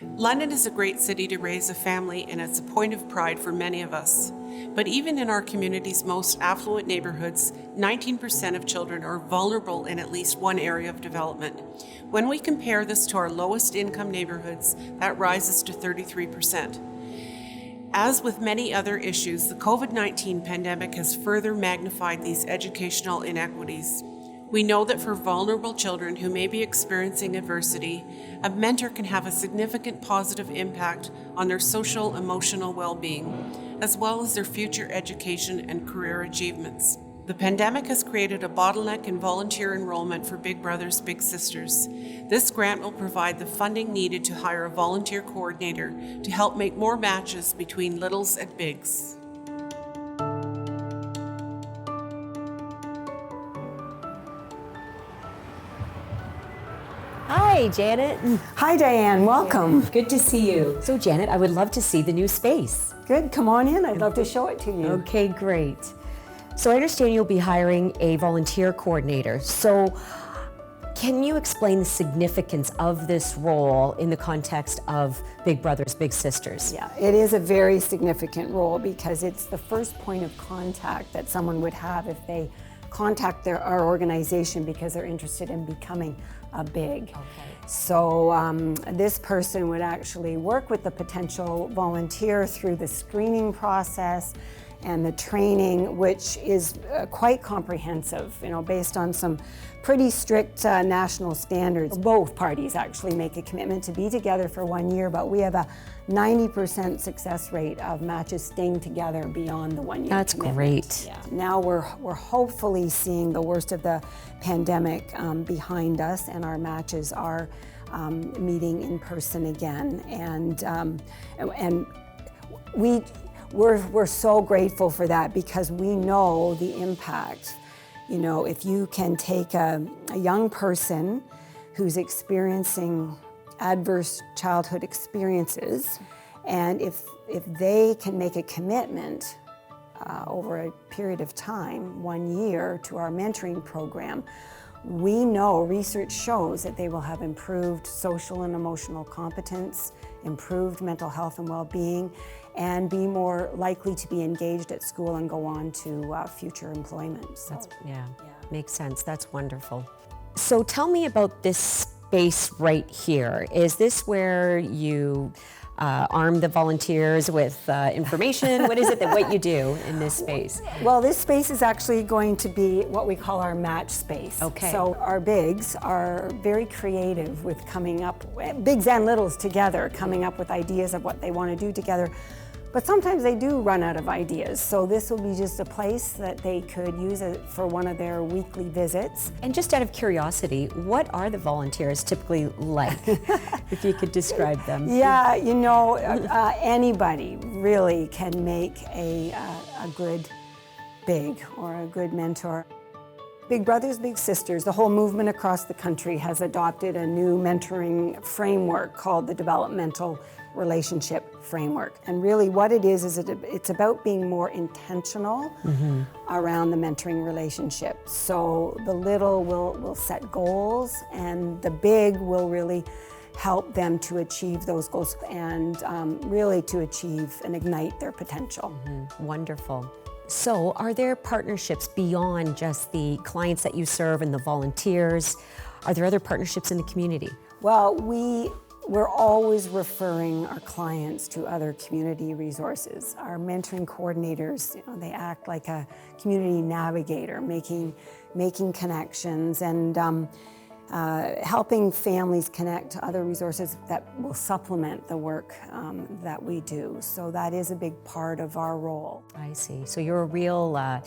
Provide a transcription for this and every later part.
London is a great city to raise a family, and it's a point of pride for many of us. But even in our community's most affluent neighborhoods, 19% of children are vulnerable in at least one area of development. When we compare this to our lowest income neighborhoods, that rises to 33%. As with many other issues, the COVID-19 pandemic has further magnified these educational inequities. We know that for vulnerable children who may be experiencing adversity, a mentor can have a significant positive impact on their social, emotional well-being, as well as their future education and career achievements. The pandemic has created a bottleneck in volunteer enrollment for Big Brothers Big Sisters. This grant will provide the funding needed to hire a volunteer coordinator to help make more matches between littles and bigs. Hi, Janet. Hi, Diane. Welcome. Good to see you. So, Janet, I would love to see the new space. Good. Come on in. I'd love to show it to you. Okay, great. So, I understand you'll be hiring a volunteer coordinator. So, can you explain the significance of this role in the context of Big Brothers Big Sisters? Yeah, it is a very significant role because it's the first point of contact that someone would have if they contact our organization because they're interested in becoming a big. Okay. So this person would actually work with the potential volunteer through the screening process and the training, which is quite comprehensive, based on some pretty strict national standards. Both parties actually make a commitment to be together for 1 year, but we have a 90% success rate of matches staying together beyond the 1 year That's commitment. great. Yeah. Now we're hopefully seeing the worst of the pandemic behind us, and our matches are meeting in person again, and we're so grateful for that because we know the impact. If you can take a young person who's experiencing adverse childhood experiences, and if they can make a commitment over a period of time, 1 year, to our mentoring program, we know research shows that they will have improved social and emotional competence, improved mental health and well-being, and be more likely to be engaged at school and go on to future employment. So, yeah, makes sense. That's wonderful. So tell me about this space right here. Is this where you arm the volunteers with information? What is it what you do in this space? Well, this space is actually going to be what we call our match space. Okay. So our bigs are very creative with coming up, bigs and littles together, coming up with ideas of what they want to do together. But sometimes they do run out of ideas. So this will be just a place that they could use it for one of their weekly visits. And just out of curiosity, what are the volunteers typically like, if you could describe them? Yeah, anybody really can make a good big or a good mentor. Big Brothers Big Sisters, the whole movement across the country has adopted a new mentoring framework called the Developmental Relationship Framework. And really what it is it's about being more intentional around the mentoring relationship. So the little will set goals, and the big will really help them to achieve those goals and really to achieve and ignite their potential. Wonderful. So are there partnerships beyond just the clients that you serve and the volunteers? Are there other partnerships in the community? Well, we're always referring our clients to other community resources. Our mentoring coordinators, they act like a community navigator, making connections and helping families connect to other resources that will supplement the work that we do. So that is a big part of our role. I see. So you're a real,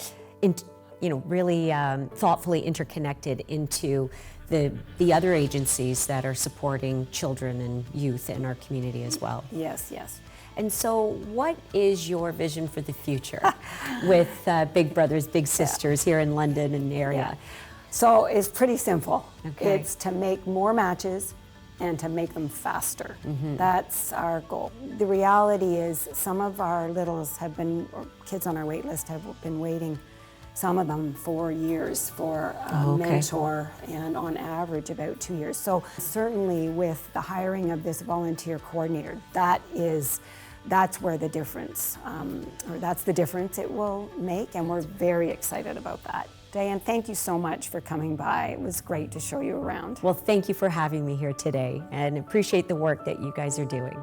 really thoughtfully interconnected into the other agencies that are supporting children and youth in our community as well. Yes, yes. And so what is your vision for the future with Big Brothers Big Sisters here in London and area? Yeah. So it's pretty simple. Okay. It's to make more matches and to make them faster. That's our goal. The reality is some of our littles or kids on our wait list have been waiting some of them 4 years for a mentor, and on average about 2 years. So certainly with the hiring of this volunteer coordinator, that's where the difference, or that's the difference it will make, and we're very excited about that. Diane, thank you so much for coming by. It was great to show you around. Well, thank you for having me here today, and appreciate the work that you guys are doing.